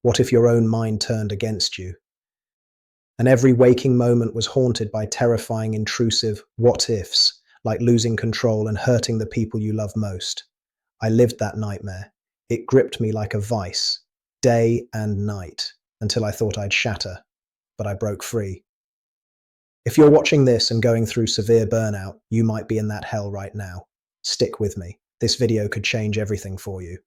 What if your own mind turned against you? And every waking moment was haunted by terrifying, intrusive what ifs, like losing control and hurting the people you love most. I lived that nightmare. It gripped me like a vice, day and night, until I thought I'd shatter, but I broke free. If you're watching this and going through severe burnout, you might be in that hell right now. Stick with me. This video could change everything for you.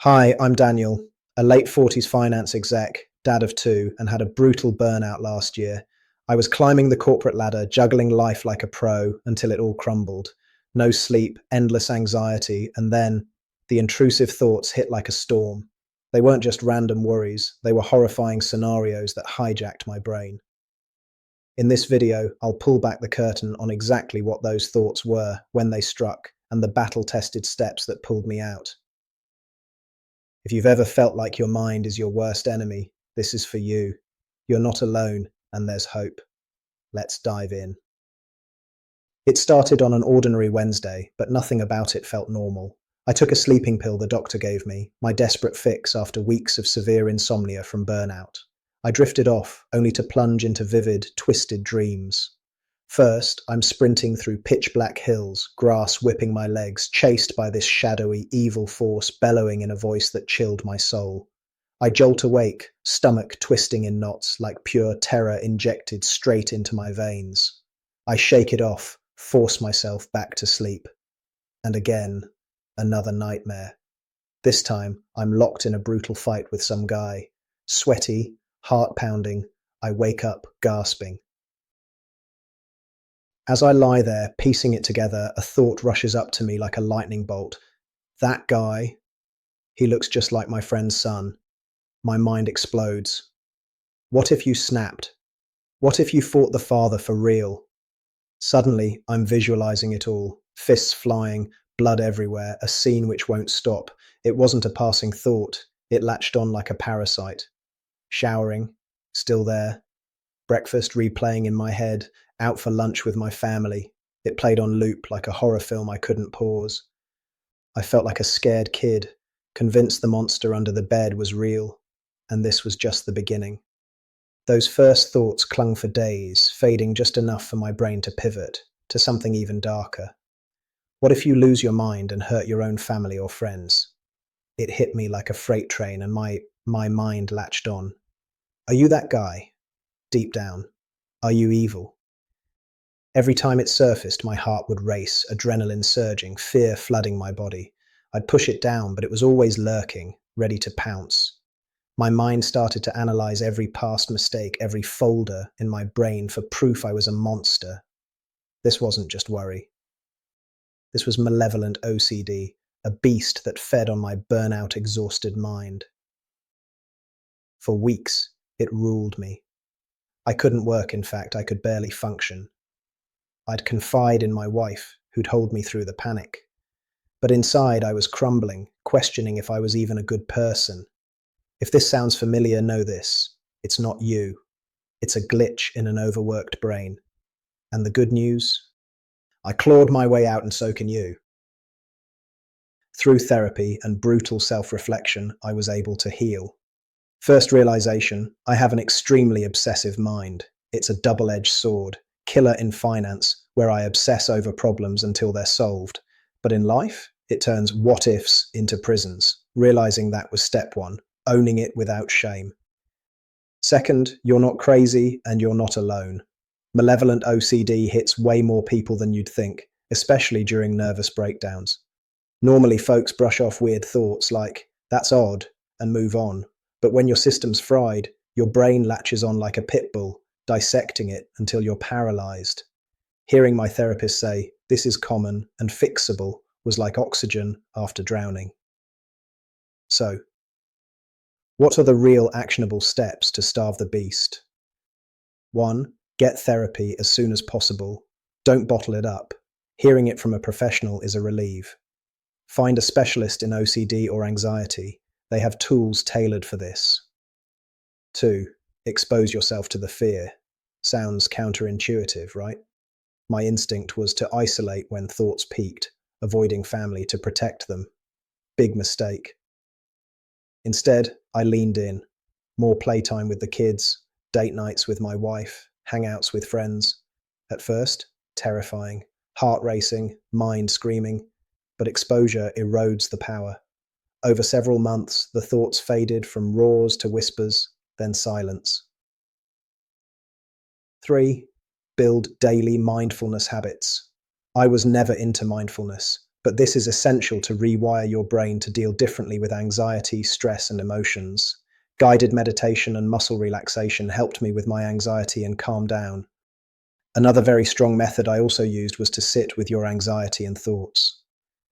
Hi, I'm Daniel, a late 40s finance exec, dad of two, and had a brutal burnout last year. I was climbing the corporate ladder, juggling life like a pro until it all crumbled. No sleep, endless anxiety, and then the intrusive thoughts hit like a storm. They weren't just random worries, they were horrifying scenarios that hijacked my brain. In this video, I'll pull back the curtain on exactly what those thoughts were, when they struck, and the battle-tested steps that pulled me out. If you've ever felt like your mind is your worst enemy, this is for you. You're not alone, and there's hope. Let's dive in. It started on an ordinary Wednesday, but nothing about it felt normal. I took a sleeping pill the doctor gave me, my desperate fix after weeks of severe insomnia from burnout. I drifted off, only to plunge into vivid, twisted dreams. First, I'm sprinting through pitch-black hills, grass whipping my legs, chased by this shadowy, evil force bellowing in a voice that chilled my soul. I jolt awake, stomach twisting in knots like pure terror injected straight into my veins. I shake it off, force myself back to sleep. And again, another nightmare. This time, I'm locked in a brutal fight with some guy. Sweaty, heart pounding, I wake up gasping. As I lie there, piecing it together, a thought rushes up to me like a lightning bolt. That guy, he looks just like my friend's son. My mind explodes. What if you snapped? What if you fought the father for real? Suddenly, I'm visualizing it all. Fists flying, blood everywhere, a scene which won't stop. It wasn't a passing thought. It latched on like a parasite. Showering, still there. Breakfast replaying in my head, out for lunch with my family. It played on loop like a horror film I couldn't pause. I felt like a scared kid, convinced the monster under the bed was real, and this was just the beginning. Those first thoughts clung for days, fading just enough for my brain to pivot to something even darker. What if you lose your mind and hurt your own family or friends? It hit me like a freight train, and my mind latched on. Are you that guy? Deep down, are you evil? Every time it surfaced, my heart would race, adrenaline surging, fear flooding my body. I'd push it down, but it was always lurking, ready to pounce. My mind started to analyze every past mistake, every folder in my brain for proof I was a monster. This wasn't just worry. This was malevolent OCD, a beast that fed on my burnout, exhausted mind. For weeks, it ruled me. I couldn't work, in fact, I could barely function. I'd confide in my wife, who'd hold me through the panic. But inside, I was crumbling, questioning if I was even a good person. If this sounds familiar, know this. It's not you. It's a glitch in an overworked brain. And the good news? I clawed my way out, and so can you. Through therapy and brutal self-reflection, I was able to heal. First realization, I have an extremely obsessive mind. It's a double-edged sword, killer in finance, where I obsess over problems until they're solved. But in life, it turns what-ifs into prisons. Realizing that was step one, owning it without shame. Second, you're not crazy and you're not alone. Malevolent OCD hits way more people than you'd think, especially during nervous breakdowns. Normally, folks brush off weird thoughts like, that's odd, and move on. But when your system's fried, your brain latches on like a pit bull, dissecting it until you're paralyzed. Hearing my therapist say, this is common and fixable, was like oxygen after drowning. So, what are the real actionable steps to starve the beast? 1. Get therapy as soon as possible. Don't bottle it up. Hearing it from a professional is a relief. Find a specialist in OCD or anxiety. They have tools tailored for this. 2. Expose yourself to the fear. Sounds counterintuitive, right? My instinct was to isolate when thoughts peaked, avoiding family to protect them. Big mistake. Instead, I leaned in. More playtime with the kids, date nights with my wife, hangouts with friends. At first, terrifying, heart racing, mind screaming, but exposure erodes the power. Over several months, the thoughts faded from roars to whispers, then silence. 3. Build daily mindfulness habits. I was never into mindfulness, but this is essential to rewire your brain to deal differently with anxiety, stress, and emotions. Guided meditation and muscle relaxation helped me with my anxiety and calm down. Another very strong method I also used was to sit with your anxiety and thoughts.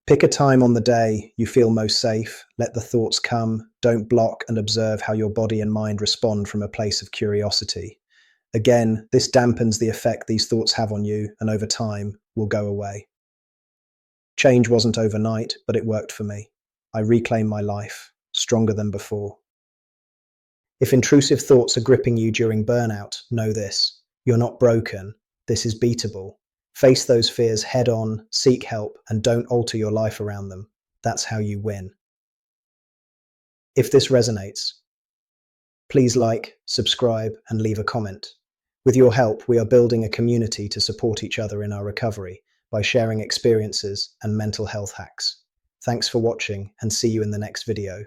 Pick a time on the day you feel most safe, let the thoughts come, don't block, and observe how your body and mind respond from a place of curiosity. Again, this dampens the effect these thoughts have on you, and over time, will go away. Change wasn't overnight, but it worked for me. I reclaimed my life, stronger than before. If intrusive thoughts are gripping you during burnout, know this: you're not broken. This is beatable. Face those fears head on, seek help, and don't alter your life around them. That's how you win. If this resonates, please like, subscribe, and leave a comment. With your help, we are building a community to support each other in our recovery by sharing experiences and mental health hacks. Thanks for watching, and see you in the next video.